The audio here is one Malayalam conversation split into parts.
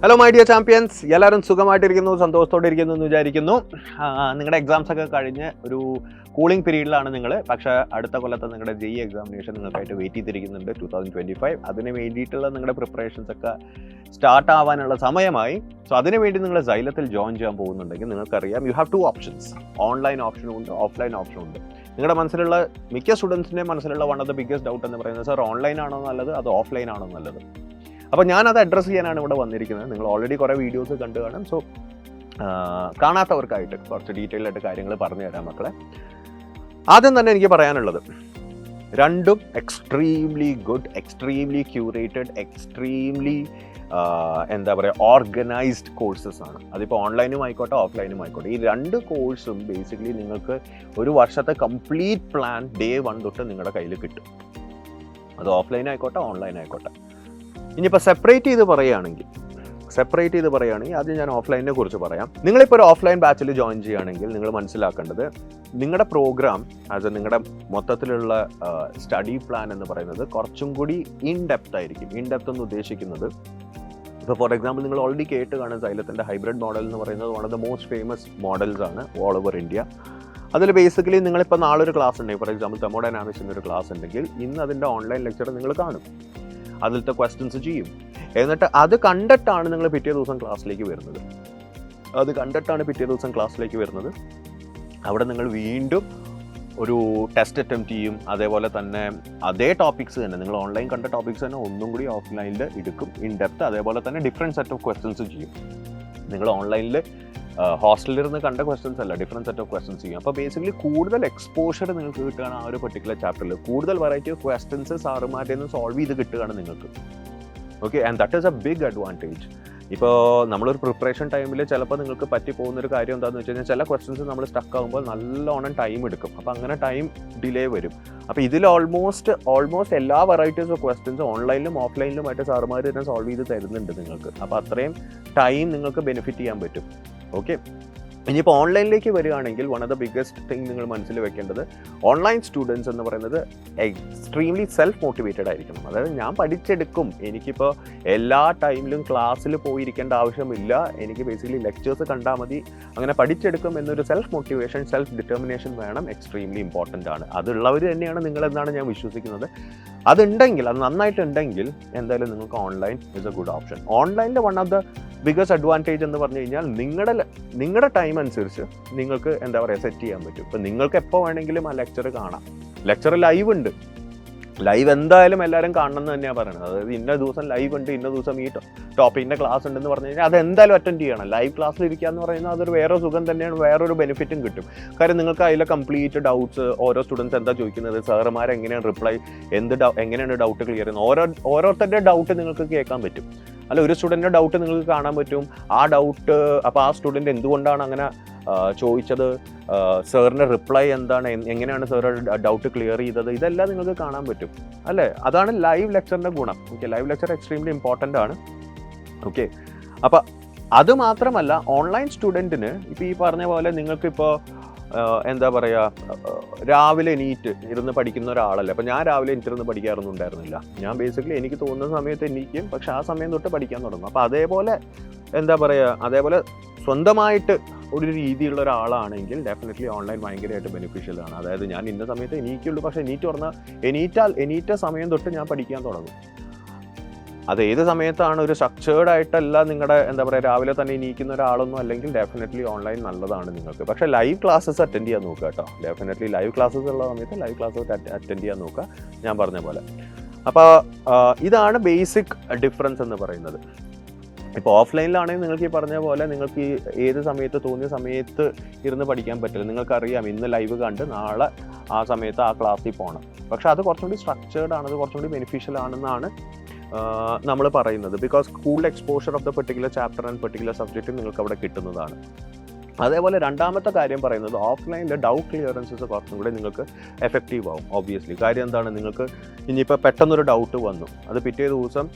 ഹലോ മൈ ഡിയർ ചാമ്പ്യൻസ്, എല്ലാവരും സുഖമായിട്ടിരിക്കുന്നു, സന്തോഷത്തോടെ ഇരിക്കുന്നു എന്ന് വിചാരിക്കുന്നു. നിങ്ങളുടെ എക്സാംസ് ഒക്കെ കഴിഞ്ഞ് ഒരു കൂളിംഗ് പീരീഡിലാണ് നിങ്ങൾ. പക്ഷേ അടുത്ത കൊല്ലത്തെ നിങ്ങളുടെ JEE എക്സാമിനേഷൻ നിങ്ങൾക്കായിട്ട് വെയിറ്റ് ചെയ്തിരിക്കുന്നുണ്ട് 2025. അതിന് വേണ്ടിയിട്ടുള്ള നിങ്ങളുടെ പ്രിപ്പറേഷൻസ് ഒക്കെ സ്റ്റാർട്ട് ആവാനുള്ള സമയമായി. സോ അതിന് വേണ്ടി നിങ്ങൾ സൈലത്തിൽ ജോയിൻ ചെയ്യാൻ പോകുന്നുണ്ടെങ്കിൽ നിങ്ങൾക്കറിയാം, യു ഹാവ് 2 ഓപ്ഷൻസ്. ഓൺലൈൻ ഓപ്ഷനും ഉണ്ട്, ഓഫ്ലൈൻ ഓപ്ഷനും ഉണ്ട്. നിങ്ങളുടെ മനസ്സിലുള്ള മിക്ക സ്റ്റുഡൻസിൻ്റെ മനസ്സിലുള്ള one of the biggest doubt എന്ന് പറയുന്നത്, സാർ ഓൺലൈൻ ആണോ നല്ലത് അതോ ഓഫ്ലൈൻ ആണോ നല്ലത്? അപ്പോൾ ഞാനത് അഡ്രസ്സ് ചെയ്യാനാണ് ഇവിടെ വന്നിരിക്കുന്നത്. നിങ്ങൾ ഓൾറെഡി കുറേ വീഡിയോസ് കണ്ടു കാണും. സോ കാണാത്തവർക്കായിട്ട് കുറച്ച് ഡീറ്റെയിൽ ആയിട്ട് കാര്യങ്ങൾ പറഞ്ഞു തരാം മക്കളെ. ആദ്യം തന്നെ എനിക്ക് പറയാനുള്ളത്, രണ്ടും extremely good, extremely curated, extremely എന്താ പറയുക, ഓർഗനൈസ്ഡ് കോഴ്സസ് ആണ്. അതിപ്പോൾ ഓൺലൈനും ആയിക്കോട്ടെ ഓഫ്ലൈനും ആയിക്കോട്ടെ. ഈ രണ്ട് കോഴ്സും ബേസിക്കലി നിങ്ങൾക്ക് ഒരു വർഷത്തെ കംപ്ലീറ്റ് പ്ലാൻ ഡേ 1 തൊട്ട് നിങ്ങളുടെ കയ്യിൽ കിട്ടും. അത് ഓഫ്ലൈൻ ആയിക്കോട്ടെ ഓൺലൈൻ ആയിക്കോട്ടെ. ഇനിയിപ്പോൾ സെപ്പറേറ്റ് ചെയ്ത് പറയുകയാണെങ്കിൽ ആദ്യം ഞാൻ ഓഫ്ലൈനിനെ കുറിച്ച് പറയാം. നിങ്ങളിപ്പോൾ ഒരു ഓഫ്ലൈൻ ബാച്ചിൽ ജോയിൻ ചെയ്യുകയാണെങ്കിൽ നിങ്ങൾ മനസ്സിലാക്കേണ്ടത്, നിങ്ങളുടെ പ്രോഗ്രാം നിങ്ങളുടെ മൊത്തത്തിലുള്ള സ്റ്റഡി പ്ലാൻ എന്ന് പറയുന്നത് കുറച്ചും കൂടി ഇൻ ഡെപ്ത് ആയിരിക്കും. ഇൻ ഡെപ്ത് എന്ന് ഉദ്ദേശിക്കുന്നത്, ഇപ്പോൾ ഫോർ എക്സാമ്പിൾ നിങ്ങൾ ഓൾറെഡി കേട്ട് കാണുന്ന സൈലത്തിൻ്റെ ഹൈബ്രിഡ് മോഡൽ എന്ന് പറയുന്നത് one of the most famous models ആണ് ഓൾ ഓവർ ഇന്ത്യ. അതിൽ ബേസിക്കലി നിങ്ങളിപ്പോൾ നാളെ ഒരു ക്ലാസ് ഉണ്ടെങ്കിൽ, ഫോർ എക്സാമ്പിൾ തെർമോഡൈനാമിക്സിൻ്റെ ഒരു ക്ലാസ് ഉണ്ടെങ്കിൽ ഇന്ന് അതിൻ്റെ ഓൺലൈൻ ലെക്ചർ നിങ്ങൾ കാണും, അതിലത്തെ ക്വസ്റ്റ്യൻസ് ചെയ്യും. എന്നിട്ട് അത് കണ്ടിട്ടാണ് നിങ്ങൾ പിറ്റേ ദിവസം ക്ലാസ്സിലേക്ക് വരുന്നത്. അവിടെ നിങ്ങൾ വീണ്ടും ഒരു ടെസ്റ്റ് അറ്റംപ്റ്റ് ചെയ്യും. അതേപോലെ തന്നെ അതേ ടോപ്പിക്സ് തന്നെ, നിങ്ങൾ ഓൺലൈൻ കണ്ട ടോപ്പിക്സ് തന്നെ ഒന്നും കൂടി ഓഫ്ലൈനിൽ എടുക്കും ഇൻ ഡെപ്ത്. അതേപോലെ തന്നെ ഡിഫറെൻറ്റ് സെറ്റ് ഓഫ് ക്വസ്റ്റ്യൻസ് ചെയ്യും. നിങ്ങൾ ഓൺലൈനിൽ ഹോസ്റ്റലിൽ ഇരുന്ന് കണ്ട ക്വസ്റ്റ്യൻസ് അല്ല, ഡിഫറെൻറ്റ് സെറ്റ് ഓഫ് ക്വസ്റ്റ്യൻസ് ചെയ്യും. അപ്പോൾ ബേസിക്കലി കൂടുതൽ എക്സ്പോഷർ നിങ്ങൾക്ക് കിട്ടുകയാണ് ആ ഒരു പെർട്ടിക്കുലർ ചാപ്റ്ററിൽ. കൂടുതൽ വെറൈറ്റി ഓഫ് ക്വസ്റ്റ്യൻസ് സാറുമാരുടെ നിന്ന് സോൾവ് ചെയ്ത് കിട്ടുകയാണ് നിങ്ങൾക്ക്. Okay, and that is a big advantage. ഇപ്പോൾ നമ്മളൊരു പ്രിപ്പറേഷൻ ടൈമിൽ ചിലപ്പോൾ നിങ്ങൾക്ക് പറ്റിപ്പോകുന്നൊരു കാര്യം എന്താണെന്ന് വെച്ച് കഴിഞ്ഞാൽ, ചില ക്വസ്റ്റ്യൻസ് നമ്മൾ സ്റ്റക്ക് ആകുമ്പോൾ നല്ലോണം ടൈം എടുക്കും. അപ്പോൾ അങ്ങനെ ടൈം ഡിലേ വരും. അപ്പോൾ ഇതിൽ ഓൾമോസ്റ്റ് എല്ലാ വെറൈറ്റീസ് ഓഫ് ക്വസ്റ്റ്യൻസ് ഓൺലൈനിലും ഓഫ്ലൈനിലുമായിട്ട് സാറുമാർ തന്നെ സോൾവ് ചെയ്ത് തരുന്നുണ്ട് നിങ്ങൾക്ക്. അപ്പോൾ അത്രയും ടൈം നിങ്ങൾക്ക് ബെനിഫിറ്റ് ചെയ്യാൻ പറ്റും. ഓക്കെ, ഇനിയിപ്പോൾ ഓൺലൈനിലേക്ക് വരികയാണെങ്കിൽ one of the biggest thing നിങ്ങൾ മനസ്സിൽ വെക്കേണ്ടത്, ഓൺലൈൻ സ്റ്റുഡൻസ് എന്ന് പറയുന്നത് എക്സ്ട്രീംലി സെൽഫ് മോട്ടിവേറ്റഡ് ആയിരിക്കണം. അതായത് ഞാൻ പഠിച്ചെടുക്കും, എനിക്കിപ്പോൾ എല്ലാ ടൈമിലും ക്ലാസ്സിൽ പോയിരിക്കേണ്ട ആവശ്യമില്ല, എനിക്ക് ബേസിക്കലി ലെക്ചേഴ്സ് കണ്ടാൽ മതി, അങ്ങനെ പഠിച്ചെടുക്കും എന്നൊരു സെൽഫ് മോട്ടിവേഷൻ, സെൽഫ് ഡിറ്റർമിനേഷൻ വേണം. എക്സ്ട്രീംലി ഇമ്പോർട്ടൻ്റ് ആണ്. അതുള്ളവർ തന്നെയാണ് നിങ്ങളെന്നാണ് ഞാൻ വിശ്വസിക്കുന്നത്. അതുണ്ടെങ്കിൽ, അത് നന്നായിട്ടുണ്ടെങ്കിൽ എന്തായാലും നിങ്ങൾക്ക് online is a good option. ഓൺലൈനിൽ one of the biggest advantage എന്ന് പറഞ്ഞു കഴിഞ്ഞാൽ, നിങ്ങളുടെ ടൈം അനുസരിച്ച് നിങ്ങൾക്ക് എന്താ പറയുക സെറ്റ് ചെയ്യാൻ പറ്റും. ഇപ്പം നിങ്ങൾക്ക് എപ്പോൾ വേണമെങ്കിലും ആ ലെക്ചർ കാണാം. ലെക്ചർ ലൈവ് ഉണ്ട്, ലൈവ് എന്തായാലും എല്ലാവരും കാണണം എന്ന് തന്നെയാണ് പറയുന്നത്. അതായത് ഇന്ന ദിവസം ലൈവ് ഉണ്ട്, ഇന്ന ദിവസം ഈ ടോപ്പിക്കിൻ്റെ ക്ലാസ് ഉണ്ടെന്ന് പറഞ്ഞു കഴിഞ്ഞാൽ അത് എന്തായാലും അറ്റൻഡ് ചെയ്യണം. ലൈവ് ക്ലാസ്സിൽ ഇരിക്കുക എന്ന് പറയുന്നത് അതൊരു വേറെ സുഖം തന്നെയാണ്, വേറൊരു ബെനിഫിറ്റും കിട്ടും. കാര്യം നിങ്ങൾക്ക് അതിലെ കംപ്ലീറ്റ് ഡൗട്ട്സ്, ഓരോ സ്റ്റുഡൻസ് എന്താ ചോദിക്കുന്നത്, സാറുമാർ എങ്ങനെയാണ് റിപ്ലൈ, എങ്ങനെയാണ് ഡൗട്ട് ക്ലിയർ ചെയ്യുന്നത്, ഓരോരുത്തരുടെ ഡൗട്ട് നിങ്ങൾക്ക് കേൾക്കാൻ പറ്റും. അല്ല, ഒരു സ്റ്റുഡൻറ്റിൻ്റെ ഡൗട്ട് നിങ്ങൾക്ക് കാണാൻ പറ്റും. ആ ഡൗട്ട്, അപ്പോൾ ആ സ്റ്റുഡൻറ്റ് എന്തുകൊണ്ടാണ് അങ്ങനെ ചോദിച്ചത്, സാറിൻ്റെ റിപ്ലൈ എന്താണ്, എങ്ങനെയാണ് സാർ ഡൗട്ട് ക്ലിയർ ചെയ്തത്, ഇതെല്ലാം നിങ്ങൾക്ക് കാണാൻ പറ്റും അല്ലേ. അതാണ് ലൈവ് ലെക്ചറിൻ്റെ ഗുണം. Okay, live lecture extremely important ആണ്. ഓക്കെ, അപ്പോൾ അത് മാത്രമല്ല, ഓൺലൈൻ സ്റ്റുഡൻറ്റിന് ഇപ്പോൾ ഈ പറഞ്ഞ പോലെ നിങ്ങൾക്കിപ്പോൾ എന്താ പറയുക, രാവിലെ എണീറ്റ് ഇരുന്ന് പഠിക്കുന്ന ഒരാളല്ല. അപ്പോൾ ഞാൻ രാവിലെ എനിക്കിരുന്ന് പഠിക്കാറൊന്നും ഉണ്ടായിരുന്നില്ല. ഞാൻ ബേസിക്കലി എനിക്ക് തോന്നുന്ന സമയത്ത് എണീക്കും, പക്ഷെ ആ സമയം തൊട്ട് പഠിക്കാൻ തുടങ്ങും. അപ്പോൾ അതേപോലെ എന്താ പറയുക, അതേപോലെ സ്വന്തമായിട്ട് ഒരു രീതിയിലുള്ള ഒരാളാണെങ്കിൽ ഡെഫിനറ്റ്ലി ഓൺലൈൻ ഭയങ്കരമായിട്ട് ബെനിഫിഷ്യലാണ്. അതായത് ഞാൻ ഇന്ന സമയത്ത് എണീക്കുള്ളൂ, പക്ഷേ എണീറ്റ സമയം തൊട്ട് ഞാൻ പഠിക്കാൻ തുടങ്ങും. അത് ഏത് സമയത്താണ്, ഒരു സ്ട്രക്ചേർഡ് ആയിട്ടല്ല നിങ്ങളുടെ എന്താ പറയുക, രാവിലെ തന്നെ എണീക്കുന്ന ഒരാളൊന്നും അല്ലെങ്കിൽ ഡെഫിനറ്റ്ലി ഓൺലൈൻ നല്ലതാണ് നിങ്ങൾക്ക്. പക്ഷേ ലൈവ് ക്ലാസ്സസ് അറ്റൻഡ് ചെയ്യാൻ നോക്കുക കേട്ടോ. ഡെഫിനറ്റ്ലി ലൈവ് ക്ലാസ്സസ് ഉള്ള സമയത്ത് ലൈവ് ക്ലാസ്സസ് അറ്റൻഡ് ചെയ്യാൻ നോക്കുക, ഞാൻ പറഞ്ഞ പോലെ. അപ്പോൾ ഇതാണ് ബേസിക് ഡിഫറൻസ് എന്ന് പറയുന്നത്. ഇപ്പോൾ ഓഫ്ലൈനിലാണെങ്കിൽ നിങ്ങൾക്ക് ഈ പറഞ്ഞ പോലെ നിങ്ങൾക്ക് ഏത് സമയത്ത് തോന്നിയ സമയത്ത് ഇരുന്ന് പഠിക്കാൻ പറ്റില്ല. നിങ്ങൾക്കറിയാം ഇന്ന് ലൈവ് കണ്ട് നാളെ ആ സമയത്ത് ആ ക്ലാസ്സിൽ പോകണം. പക്ഷെ അത് കുറച്ചും കൂടി സ്ട്രക്ചേർഡ് ആണ്, അത് കുറച്ചും കൂടി ബെനിഫിഷ്യൽ ആണെന്നാണ് നമ്മൾ പറയുന്നത്. ബിക്കോസ് കൂടുതൽ exposure of the particular chapter and particular subject നിങ്ങൾക്ക് അവിടെ കിട്ടുന്നതാണ്. അതേപോലെ രണ്ടാമത്തെ കാര്യം പറയുന്നത്, ഓഫ്ലൈനിൽ ഡൗട്ട് ക്ലിയറൻസസ് കുറച്ചും കൂടി നിങ്ങൾക്ക് എഫക്റ്റീവ് ആവും. ഓബ്വിയസ്ലി കാര്യം എന്താണ്, നിങ്ങൾക്ക് ഇനിയിപ്പോൾ പെട്ടെന്നൊരു ഡൗട്ട് വന്നു, അത് പിറ്റേ ദിവസം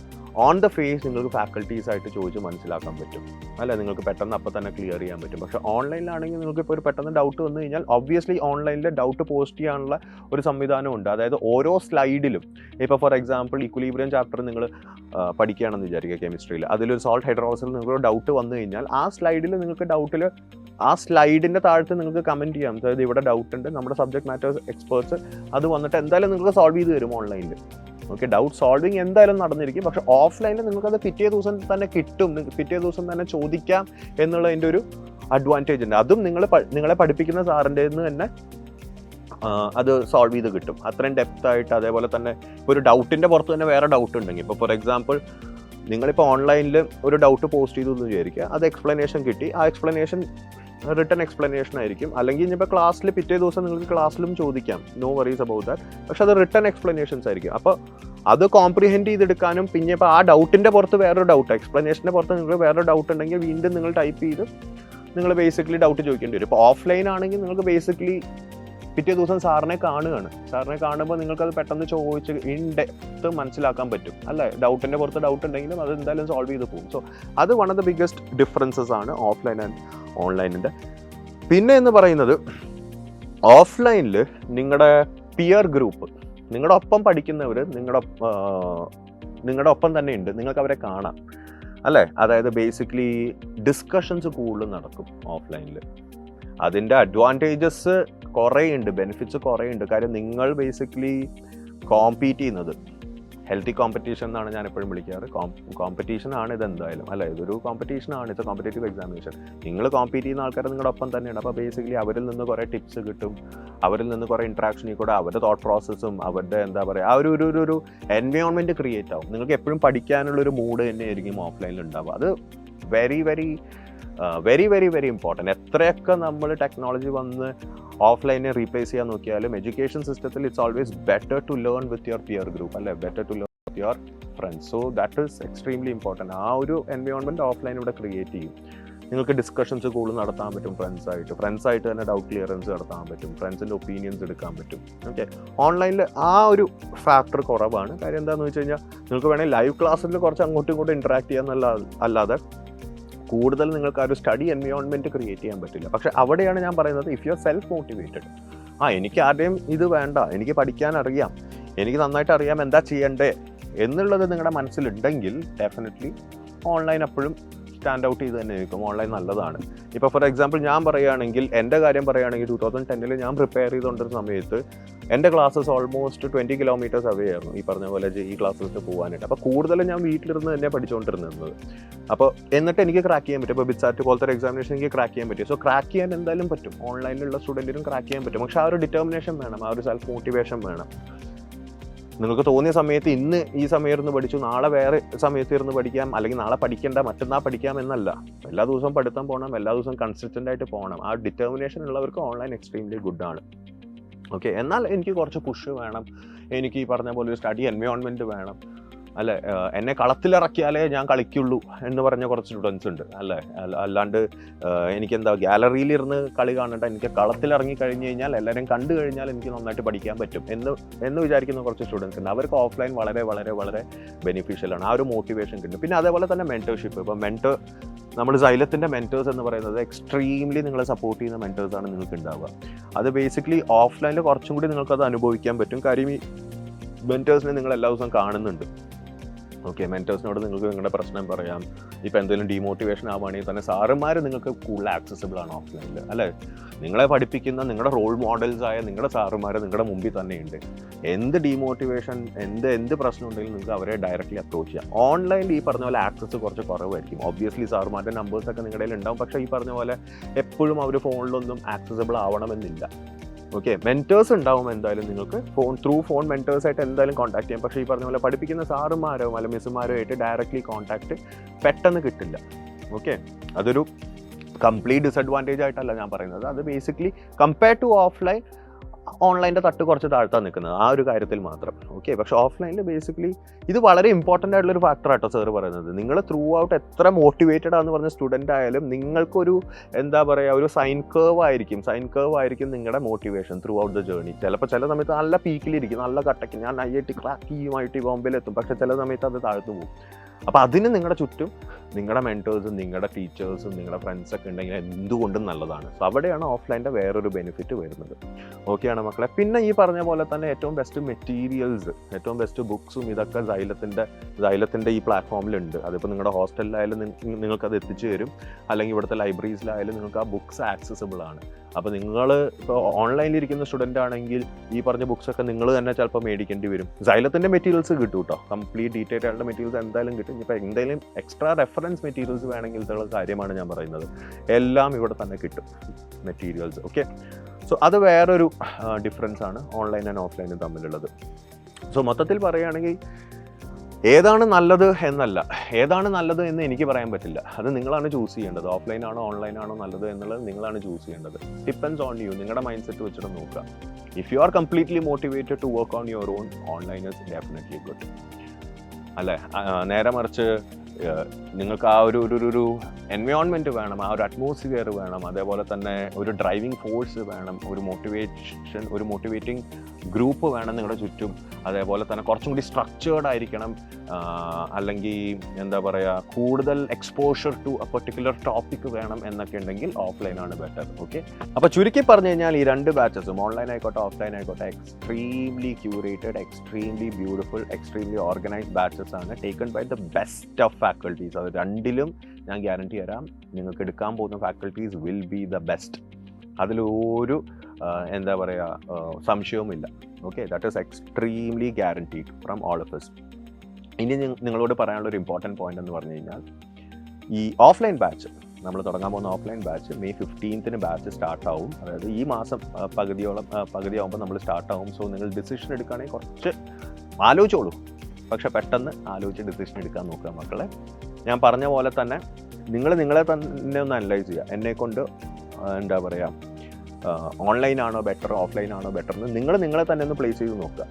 ഓൺ ദ ഫേസ് നിങ്ങൾക്ക് ഫാക്കൽറ്റീസായിട്ട് ചോദിച്ച് മനസ്സിലാക്കാൻ പറ്റും, അല്ല നിങ്ങൾക്ക് പെട്ടെന്ന് അപ്പോൾ തന്നെ ക്ലിയർ ചെയ്യാൻ പറ്റും. പക്ഷേ ഓൺലൈനിലാണെങ്കിൽ നിങ്ങൾക്ക് ഇപ്പോൾ ഒരു പെട്ടെന്ന് ഡൗട്ട് വന്നു കഴിഞ്ഞാൽ ഒബ്വിയസ്ലി ഓൺലൈനിൽ ഡൗട്ട് പോസ്റ്റ് ചെയ്യാനുള്ള ഒരു സംവിധാനമുണ്ട്. അതായത് ഓരോ സ്ലൈഡിലും ഇപ്പോൾ ഫോർ എക്സാമ്പിൾ ഇക്വിലിബ്രിയം ചാപ്റ്റർ നിങ്ങൾ പഠിക്കുകയാണെന്ന് വിചാരിക്കുക കെമിസ്ട്രിയിൽ, അതിലൊരു സോൾട്ട് ഹൈഡ്രോസിൽ നിങ്ങൾക്ക് ഡൗട്ട് വന്നു കഴിഞ്ഞാൽ ആ സ്ലൈഡിൽ നിങ്ങൾക്ക് ഡൗട്ടിൽ ആ സ്ലൈഡിൻ്റെ താഴത്ത് നിങ്ങൾക്ക് കമൻറ്റ് ചെയ്യാം, അതായത് ഇവിടെ ഡൗട്ട് ഉണ്ട്, നമ്മുടെ സബ്ജക്ട് മാറ്റേഴ്സ് എക്സ്പേർട്സ് അത് വന്നിട്ട് എന്തായാലും നിങ്ങൾക്ക് സോൾവ് ചെയ്ത് തരും ഓൺലൈനിൽ. ഓക്കെ, ഡൗട്ട് സോൾവിങ് എന്തായാലും നടന്നിരിക്കും. പക്ഷേ ഓഫ്ലൈനിൽ നിങ്ങൾക്കത് പിറ്റേ ദിവസം തന്നെ കിട്ടും, പിറ്റേ ദിവസം തന്നെ ചോദിക്കാം എന്നുള്ളതിൻ്റെ ഒരു അഡ്വാൻറ്റേജ് ഉണ്ട്. അതും നിങ്ങളെ പഠിപ്പിക്കുന്ന സാറിൻ്റെ തന്നെ അത് സോൾവ് ചെയ്ത് കിട്ടും അത്രയും ഡെപ്തായിട്ട്. അതേപോലെ തന്നെ ഒരു ഡൗട്ടിൻ്റെ പുറത്ത് തന്നെ വേറെ ഡൗട്ട് ഉണ്ടെങ്കിൽ, ഇപ്പോൾ ഫോർ എക്സാമ്പിൾ നിങ്ങളിപ്പോൾ ഓൺലൈനിൽ ഒരു ഡൗട്ട് പോസ്റ്റ് ചെയ്തു എന്ന് വിചാരിക്കുക, അത് എക്സ്പ്ലനേഷൻ കിട്ടി, ആ എക്സ്പ്ലനേഷൻ റിട്ടൺ എക്സ്പ്ലനേഷൻ ആയിരിക്കും. അല്ലെങ്കിൽ ഇനിയിപ്പോൾ ക്ലാസ്സിൽ പിറ്റേ ദിവസം നിങ്ങൾക്ക് ക്ലാസ്സിലും ചോദിക്കാം, നോ വറീസ് അബൌട്ട് ദാറ്റ്. പക്ഷെ അത് റിട്ടൺ എക്സ്പ്ലനേഷൻസ് ആയിരിക്കും. അപ്പോൾ അത് കോംപ്രിഹെൻഡ് ചെയ്തെടുക്കാനും പിന്നെ ഇപ്പോൾ ആ ഡൗട്ടിൻ്റെ പുറത്ത് വേറൊരു ഡൗട്ട്, എക്സ്പ്ലനേഷൻ്റെ പുറത്ത് നിങ്ങൾക്ക് വേറൊരു ഡൗട്ട് ഉണ്ടെങ്കിൽ വീണ്ടും നിങ്ങൾ ടൈപ്പ് ചെയ്ത് നിങ്ങൾ ബേസിക്കലി ഡൗട്ട് ചോദിക്കേണ്ടി വരും. ഇപ്പോൾ ഓഫ്ലൈൻ ആണെങ്കിൽ നിങ്ങൾക്ക് ബേസിക്കലി പിറ്റേ ദിവസം സാറിനെ കാണുകയാണ്, സാറിനെ കാണുമ്പോൾ നിങ്ങൾക്കത് പെട്ടെന്ന് ചോദിച്ച് ഇൻ ഡെപ്ത് മനസ്സിലാക്കാൻ പറ്റും, അല്ലേ? ഡൗട്ടിൻ്റെ പുറത്ത് ഡൗട്ട് ഉണ്ടെങ്കിലും അത് എന്തായാലും സോൾവ് ചെയ്ത് പോകും. സോ അത് one of the biggest differences ആണ് ഓഫ്ലൈൻ ആൻഡ് ഓൺലൈനിൻ്റെ. പിന്നെ എന്ന് പറയുന്നത് ഓഫ്ലൈനിൽ നിങ്ങളുടെ പിയർ ഗ്രൂപ്പ്, നിങ്ങളുടെ ഒപ്പം പഠിക്കുന്നവർ നിങ്ങളുടെ ഒപ്പം തന്നെ ഉണ്ട്, നിങ്ങൾക്ക് അവരെ കാണാം, അല്ലേ? അതായത് ബേസിക്കലി ഡിസ്കഷൻസ് കൂടുതൽ നടക്കും ഓഫ്ലൈനിൽ. അതിൻ്റെ അഡ്വാൻറ്റേജസ് കുറേ ഉണ്ട്, ബെനിഫിറ്റ്സ് കുറേ ഉണ്ട്. കാര്യം നിങ്ങൾ ബേസിക്കലി കോമ്പീറ്റ് ചെയ്യുന്നത് ഹെൽത്തി കോമ്പറ്റീഷൻ എന്നാണ് ഞാൻ എപ്പോഴും വിളിക്കാറ്. കോമ്പറ്റീഷൻ ആണ് ഇതെന്തായാലും, അല്ല ഇതൊരു കോമ്പറ്റീഷൻ ആണ്, ഇറ്റ്സ് എ കോമ്പറ്റേറ്റീവ് എക്സാമിനേഷൻ. നിങ്ങൾ കോമ്പീറ്റ് ചെയ്യുന്ന ആൾക്കാർ നിങ്ങളുടെ ഒപ്പം തന്നെയാണ്. അപ്പോൾ ബേസിക്കലി അവരിൽ നിന്ന് കുറേ ടിപ്സ് കിട്ടും, അവരിൽ നിന്ന് കുറേ ഇൻട്രാക്ഷനിൽ കൂടെ അവരുടെ തോട്ട് പ്രോസസ്സും അവരുടെ എന്താ പറയുക ആ ഒരു എൻവയോൺമെൻറ്റ് ക്രിയേറ്റ് ആവും. നിങ്ങൾക്ക് എപ്പോഴും പഠിക്കാനുള്ളൊരു മൂഡ് തന്നെയായിരിക്കും ഓഫ്ലൈനിൽ ഉണ്ടാവുക. അത് very very very very very important. എത്രയൊക്കെ നമ്മൾ ടെക്നോളജി വന്ന് ഓഫ്ലൈനെ റീപ്ലേസ് ചെയ്യാൻ നോക്കിയാലും എഡ്യൂക്കേഷൻ സിസ്റ്റത്തിൽ it's always better to learn with your peer group, അല്ലേ? Better to learn with your friends. So that is extremely important. ആ ഒരു എൻവയോൺമെൻറ്റ് ഓഫ്ലൈൻ ഇവിടെ ക്രിയേറ്റ് ചെയ്യും. നിങ്ങൾക്ക് ഡിസ്കഷൻസ് കൂടുതൽ നടത്താൻ പറ്റും ഫ്രണ്ട്സായിട്ട് തന്നെ ഡൗട്ട് ക്ലിയറൻസ് നടത്താൻ പറ്റും, ഫ്രണ്ട്സിൻ്റെ ഒപ്പീനിയൻസ് എടുക്കാൻ പറ്റും. ഓക്കെ, ഓൺലൈനിൽ ആ ഒരു ഫാക്ടർ കുറവാണ്. കാര്യം എന്താണെന്ന് വെച്ച് കഴിഞ്ഞാൽ നിങ്ങൾക്ക് വേണമെങ്കിൽ ലൈവ് ക്ലാസ്സിൽ കുറച്ച് അങ്ങോട്ടും ഇങ്ങോട്ടും ഇൻട്രാക്ട് ചെയ്യാന്നല്ലാതെ കൂടുതൽ നിങ്ങൾക്ക് ആ ഒരു സ്റ്റഡി എൻവയോൺമെൻറ്റ് ക്രിയേറ്റ് ചെയ്യാൻ പറ്റില്ല. പക്ഷേ അവിടെയാണ് ഞാൻ പറയുന്നത്, if you R self motivated, എനിക്ക് ആരുടെയും ഇത് വേണ്ട, എനിക്ക് പഠിക്കാൻ അറിയാം, എനിക്ക് നന്നായിട്ട് അറിയാം എന്താ ചെയ്യണ്ടേ എന്നുള്ളത് നിങ്ങളുടെ മനസ്സിലുണ്ടെങ്കിൽ ഡെഫിനറ്റ്ലി ഓൺലൈൻ എപ്പോഴും സ്റ്റാൻഡ് ഔട്ട് ചെയ്ത് തന്നെ ആയിരിക്കും. ഓൺലൈൻ നല്ലതാണ്. ഇപ്പോൾ ഫോർ എക്സാമ്പിൾ ഞാൻ പറയുകയാണെങ്കിൽ, എൻ്റെ കാര്യം പറയുകയാണെങ്കിൽ 2010 ഞാൻ പ്രിപ്പയർ ചെയ്തുകൊണ്ടിരുന്ന സമയത്ത് എൻ്റെ ക്ലാസ്സസ് ഓൾമോസ്റ്റ് 20 കിലോമീറ്റേഴ്സ് അവേ ആയിരുന്നു ഈ പറഞ്ഞ പോലെ ഈ ക്ലാസ്സിൽ പോകാനായിട്ട്. അപ്പോൾ കൂടുതലും ഞാൻ വീട്ടിലിരുന്ന് തന്നെ പഠിച്ചുകൊണ്ടിരുന്നത്. അപ്പോൾ എന്നിട്ട് എനിക്ക് ക്രാക്ക് ചെയ്യാൻ പറ്റും. ഇപ്പോൾ ബിറ്റ്സാറ്റ് പോലത്തെ എക്സാമിനേഷൻ എനിക്ക് ക്രാക്ക് ചെയ്യാൻ പറ്റും. സോ ക്രാക്ക് ചെയ്യാൻ എന്തായാലും പറ്റും, ഓൺലൈനിലുള്ള സ്റ്റുഡൻറ്റിനും ക്രാക്ക് ചെയ്യാൻ പറ്റും. പക്ഷേ ആ ഒരു ഡിറ്റർമിനേഷൻ വേണം, ആ ഒരു സെൽഫ് മോട്ടിവേഷൻ വേണം. നിങ്ങൾക്ക് തോന്നിയ സമയത്ത് ഇന്ന് ഈ സമയം ഇരുന്ന് പഠിച്ചു, നാളെ വേറെ സമയത്ത് ഇരുന്ന് പഠിക്കാം, അല്ലെങ്കിൽ നാളെ പഠിക്കേണ്ട മറ്റന്നാൾ പഠിക്കാം എന്നല്ല. എല്ലാ ദിവസവും പഠിത്തം പോകണം, എല്ലാ ദിവസവും കൺസിസ്റ്റൻ്റ് ആയിട്ട് പോകണം. ആ ഡിറ്റർമിനേഷൻ ഉള്ളവർക്ക് ഓൺലൈൻ എക്സ്ട്രീംലി ഗുഡാണ്. ഓക്കെ, എന്നാൽ എനിക്ക് കുറച്ച് പുഷ് വേണം, എനിക്ക് ഈ പറഞ്ഞ പോലെ ഒരു സ്റ്റഡി എൻവയോൺമെൻറ്റ് വേണം, അല്ലേ? എന്നെ കളത്തിലിറക്കിയാലേ ഞാൻ കളിക്കുള്ളൂ എന്ന് പറഞ്ഞ കുറച്ച് സ്റ്റുഡൻസ് ഉണ്ട്, അല്ലേ? അല്ലാണ്ട് എനിക്കെന്താ ഗാലറിയിലിരുന്ന് കളി കാണണ്ട, എനിക്ക് കളത്തിലിറങ്ങി കഴിഞ്ഞ് കഴിഞ്ഞാൽ എല്ലാവരും കണ്ടു കഴിഞ്ഞാൽ എനിക്ക് നന്നായിട്ട് പഠിക്കാൻ പറ്റും എന്ന് വിചാരിക്കുന്ന കുറച്ച് സ്റ്റുഡൻസ് ഉണ്ട്. അവർക്ക് ഓഫ്ലൈൻ വളരെ വളരെ വളരെ ബെനിഫിഷ്യലാണ്. ആ ഒരു മോട്ടിവേഷൻ കിട്ടും. പിന്നെ അതേപോലെ തന്നെ മെൻറ്റർഷിപ്പ്. ഇപ്പോൾ നമ്മൾ സൈലത്തിൻ്റെ മെൻറ്റേഴ്സ് എന്ന് പറയുന്നത് എക്സ്ട്രീംലി നിങ്ങളെ സപ്പോർട്ട് ചെയ്യുന്ന മെൻറ്റേഴ്സാണ് നിങ്ങൾക്ക് ഉണ്ടാവുക. അത് ബേസിക്കലി ഓഫ്ലൈനിൽ കുറച്ചും കൂടി നിങ്ങൾക്കത് അനുഭവിക്കാൻ പറ്റും. കാര്യം ഈ മെൻറ്റേഴ്സിനെ നിങ്ങൾ എല്ലാ ദിവസവും കാണുന്നുണ്ട്. ഓക്കെ, മെൻറ്റേഴ്സിനോട് നിങ്ങൾക്ക് നിങ്ങളുടെ പ്രശ്നം പറയാം. ഇപ്പോൾ എന്തെങ്കിലും ഡീമോട്ടിവേഷൻ ആവുകയാണെങ്കിൽ തന്നെ സാറുമാർ നിങ്ങൾക്ക് കൂടുതൽ ആക്സസിബിൾ ആണ് ഓഫ്ലൈനിൽ, അല്ലേ? നിങ്ങളെ പഠിപ്പിക്കുന്ന നിങ്ങളുടെ റോൾ മോഡൽസായ നിങ്ങളുടെ സാറുമാർ നിങ്ങളുടെ മുമ്പിൽ തന്നെയുണ്ട്. എന്ത് ഡീമോട്ടിവേഷൻ എന്ത് പ്രശ്നം ഉണ്ടെങ്കിലും നിങ്ങൾക്ക് അവരെ ഡയറക്റ്റ്ലി അപ്രോച്ച് ചെയ്യാം. ഓൺലൈനിൽ ഈ പറഞ്ഞ പോലെ ആക്സസ് കുറച്ച് കുറവായിരിക്കും. ഒബ്വിയസ്ലി സാറുമാരുടെ നമ്പേഴ്സൊക്കെ നിങ്ങളുടെ കയ്യിൽ ഉണ്ടാവും. പക്ഷേ ഈ പറഞ്ഞ പോലെ എപ്പോഴും അവർ ഫോണിലൊന്നും ആക്സസിബിൾ ആവണമെന്നില്ല. ഓക്കെ, മെൻറ്റേഴ്സ് ഉണ്ടാവും എന്തായാലും നിങ്ങൾക്ക് ത്രൂ ഫോൺ മെൻറ്റേഴ്സായിട്ട് എന്തായാലും കോൺടാക്ട് ചെയ്യാം. പക്ഷേ ഈ പറഞ്ഞ പോലെ പഠിപ്പിക്കുന്ന സാറുമാരോ അല്ല മിസ്സുമാരോ ആയിട്ട് ഡയറക്റ്റ്ലി കോൺടാക്ട് പെട്ടെന്ന് കിട്ടില്ല. ഓക്കെ, അതൊരു കംപ്ലീറ്റ് ഡിസഡ്വാൻറ്റേജ് ആയിട്ടല്ല ഞാൻ പറയുന്നത്. അത് ബേസിക്കലി കമ്പയർ ടു ഓഫ്ലൈൻ ഓൺലൈൻ്റെ തട്ട് കുറച്ച് താഴ്ത്താൻ നിൽക്കുന്നത് ആ ഒരു കാര്യത്തിൽ മാത്രം. ഓക്കെ, പക്ഷേ ഓഫ്ലൈനിൽ ബേസിക്കലി ഇത് വളരെ ഇമ്പോർട്ടൻ്റ് ആയിട്ടുള്ളൊരു ഫാക്ടറാട്ടോ സാർ പറയുന്നത്. നിങ്ങൾ ത്രൂ ഔട്ട് എത്ര മോട്ടിവേറ്റഡ് ആണെന്ന് പറഞ്ഞ സ്റ്റുഡൻ്റ് ആയാലും നിങ്ങൾക്കൊരു എന്താ പറയുക, ഒരു സൈൻ കേർവ് ആയിരിക്കും നിങ്ങളുടെ motivation through out the journey. ചിലപ്പോൾ ചില സമയത്ത് നല്ല പീക്കിലിരിക്കും, നല്ല കട്ടയ്ക്ക് ഞാൻ IIT ക്രാക്ക് ചെയ്യും, IIT ബോംബെയിലെത്തും. പക്ഷേ ചില സമയത്ത് അത് താഴ്ന്നു പോകും. അപ്പോൾ അതിന് നിങ്ങളുടെ ചുറ്റും നിങ്ങളുടെ മെൻറ്റേഴ്സും നിങ്ങളുടെ ടീച്ചേഴ്സും നിങ്ങളുടെ ഫ്രണ്ട്സൊക്കെ ഉണ്ടെങ്കിൽ എന്തുകൊണ്ടും നല്ലതാണ്. സോ അവിടെയാണ് ഓഫ്ലൈൻ്റെ വേറൊരു ബെനിഫിറ്റ് വരുന്നത്. ഓക്കെയാണ് മക്കളെ. പിന്നെ ഈ പറഞ്ഞ പോലെ തന്നെ ഏറ്റവും ബെസ്റ്റ് മെറ്റീരിയൽസ്, ഏറ്റവും ബെസ്റ്റ് ബുക്സും ഇതൊക്കെ സൈലത്തിൻ്റെ ഈ പ്ലാറ്റ്ഫോമിലുണ്ട്. അതിപ്പോൾ നിങ്ങളുടെ ഹോസ്റ്റലിലായാലും നിങ്ങൾക്കത് എത്തിച്ചു തരും, അല്ലെങ്കിൽ ഇവിടുത്തെ ലൈബ്രറീസിലായാലും നിങ്ങൾക്ക് ആ ബുക്സ് ആക്സസിബിൾ ആണ്. അപ്പോൾ നിങ്ങൾ ഇപ്പോൾ ഓൺലൈനിലിരിക്കുന്ന സ്റ്റുഡൻ്റ് ആണെങ്കിൽ ഈ പറഞ്ഞ ബുക്സൊക്കെ നിങ്ങൾ തന്നെ ചിലപ്പോൾ മേടിക്കേണ്ടി വരും. സൈലത്തിൻ്റെ മെറ്റീരിയൽസ് കിട്ടും കേട്ടോ, കംപ്ലീറ്റ് ഡീറ്റെയിൽ ആയിട്ടുള്ള മെറ്റീരിയൽസ് എന്തായാലും കിട്ടും. ഇപ്പോൾ എന്തെങ്കിലും എക്സ്ട്രാ റെഫറൻസ് മെറ്റീരിയൽസ് വേണമെങ്കിൽ ഇതുള്ള കാര്യമാണ് ഞാൻ പറയുന്നത്. എല്ലാം ഇവിടെ തന്നെ കിട്ടും മെറ്റീരിയൽസ്. ഓക്കെ, സോ അത് വേറൊരു ഡിഫറൻസ് ആണ് ഓൺലൈൻ ആൻഡ് ഓഫ്ലൈനും തമ്മിലുള്ളത്. സോ മൊത്തത്തിൽ പറയുകയാണെങ്കിൽ ഏതാണ് നല്ലത് എന്നല്ല, ഏതാണ് നല്ലത് എന്ന് എനിക്ക് പറയാൻ പറ്റില്ല. അത് നിങ്ങളാണ് ചൂസ് ചെയ്യേണ്ടത്. ഓഫ്ലൈൻ ആണോ ഓൺലൈൻ ആണോ നല്ലത് എന്നുള്ളത് നിങ്ങളാണ് ചൂസ് ചെയ്യേണ്ടത്. Depends on you. നിങ്ങളുടെ മൈൻഡ് സെറ്റ് വെച്ചിട്ട് നോക്കുക. If you are completely motivated to work on your own, online is definitely good അല്ലേ. നേരെ മറിച്ച് നിങ്ങൾക്ക് ആ ഒരു എൻവയോൺമെൻറ്റ് വേണം, ആ ഒരു അറ്റ്മോസ്ഫിയർ വേണം, അതേപോലെ തന്നെ ഒരു ഡ്രൈവിംഗ് ഫോഴ്സ് വേണം, ഒരു മോട്ടിവേറ്റിംഗ് ഗ്രൂപ്പ് വേണം നിങ്ങളുടെ ചുറ്റും. അതേപോലെ തന്നെ കുറച്ചും കൂടി സ്ട്രക്ചേർഡ് ആയിരിക്കണം, അല്ലെങ്കിൽ എന്താ പറയുക, കൂടുതൽ exposure to a particular topic വേണം എന്നൊക്കെ ഉണ്ടെങ്കിൽ ഓഫ്ലൈനാണ് ബെറ്റർ. ഓക്കെ, അപ്പോൾ ചുരുക്കി പറഞ്ഞു കഴിഞ്ഞാൽ ഈ രണ്ട് ബാച്ചസും ഓൺലൈൻ ആയിക്കോട്ടെ ഓഫ്ലൈൻ ആയിക്കോട്ടെ extremely curated, extremely beautiful, extremely organised batches ആണ്, taken by the best of faculties. അത് രണ്ടിലും ഞാൻ ഗ്യാരണ്ടി തരാം, നിങ്ങൾക്ക് എടുക്കാൻ പോകുന്ന faculties will be the best. അതിലൊരു എന്താ പറയുക സംശയവുമില്ല. Okay, that is extremely guaranteed from all of us. ഇനി നിങ്ങളോട് പറയാനുള്ളൊരു ഇമ്പോർട്ടൻറ്റ് പോയിന്റ് എന്ന് പറഞ്ഞു കഴിഞ്ഞാൽ, ഈ ഓഫ്ലൈൻ ബാച്ച് നമ്മൾ തുടങ്ങാൻ പോകുന്ന offline batch May 15th batch സ്റ്റാർട്ടാവും. അതായത് ഈ മാസം പകുതിയാവുമ്പോൾ നമ്മൾ സ്റ്റാർട്ടാവും. സോ നിങ്ങൾ ഡിസിഷൻ എടുക്കുകയാണെങ്കിൽ കുറച്ച് ആലോചിച്ചോളൂ, പക്ഷെ പെട്ടെന്ന് ആലോചിച്ച് ഡിസിഷൻ എടുക്കാൻ നോക്കുക മക്കളെ. ഞാൻ പറഞ്ഞ പോലെ തന്നെ നിങ്ങളെ തന്നെ ഒന്ന് അനലൈസ് ചെയ്യുക. എന്നെക്കൊണ്ട് എന്താ പറയുക, ഓൺലൈനാണോ ബെറ്റർ ഓഫ്ലൈൻ ആണോ ബെറ്റർ എന്ന് നിങ്ങളെ തന്നെ ഒന്ന് പ്ലേസ് ചെയ്ത് നോക്കുക.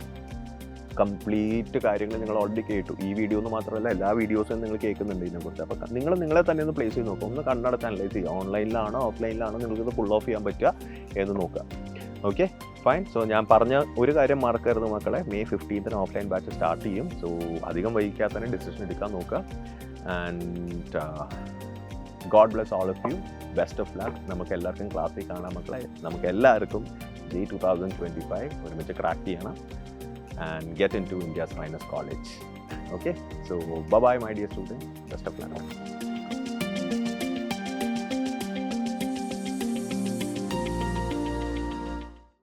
കംപ്ലീറ്റ് കാര്യങ്ങൾ നിങ്ങൾ ഓൾറെഡി കേട്ടു. ഈ വീഡിയോ എന്ന് മാത്രമല്ല എല്ലാ വീഡിയോസും നിങ്ങൾ കേൾക്കുന്നുണ്ട് ഇതിനെക്കുറിച്ച്. അപ്പോൾ നിങ്ങളെ തന്നെ ഒന്ന് പ്ലേസ് ചെയ്ത് നോക്കുക, ഒന്ന് കണ്ണടച്ച് അനലൈസ് ചെയ്യുക. ഓൺലൈനിലാണോ ഓഫ്ലൈനിലാണോ നിങ്ങൾക്കിത് ഫുൾ ഓഫ് ചെയ്യാൻ പറ്റുക എന്ന് നോക്കുക. Okay, fine. സോ ഞാൻ പറഞ്ഞ ഒരു കാര്യം മറക്കരുത് മക്കളെ, May 15th offline batch start ചെയ്യും. സോ അധികം വൈകിക്കാതെ തന്നെ ഡിസിഷൻ എടുക്കാൻ നോക്കുക. And God bless all of you. Best of luck. നമുക്ക് എല്ലാവർക്കും ക്ലാസ്സിൽ കാണാം മക്കളെ. നമുക്ക് എല്ലാവർക്കും JEE 2025 ഒരുമിച്ച് ക്രാക്ക് ചെയ്യണം and get into India's finest college. Okay, so bye bye my dear students, best of luck.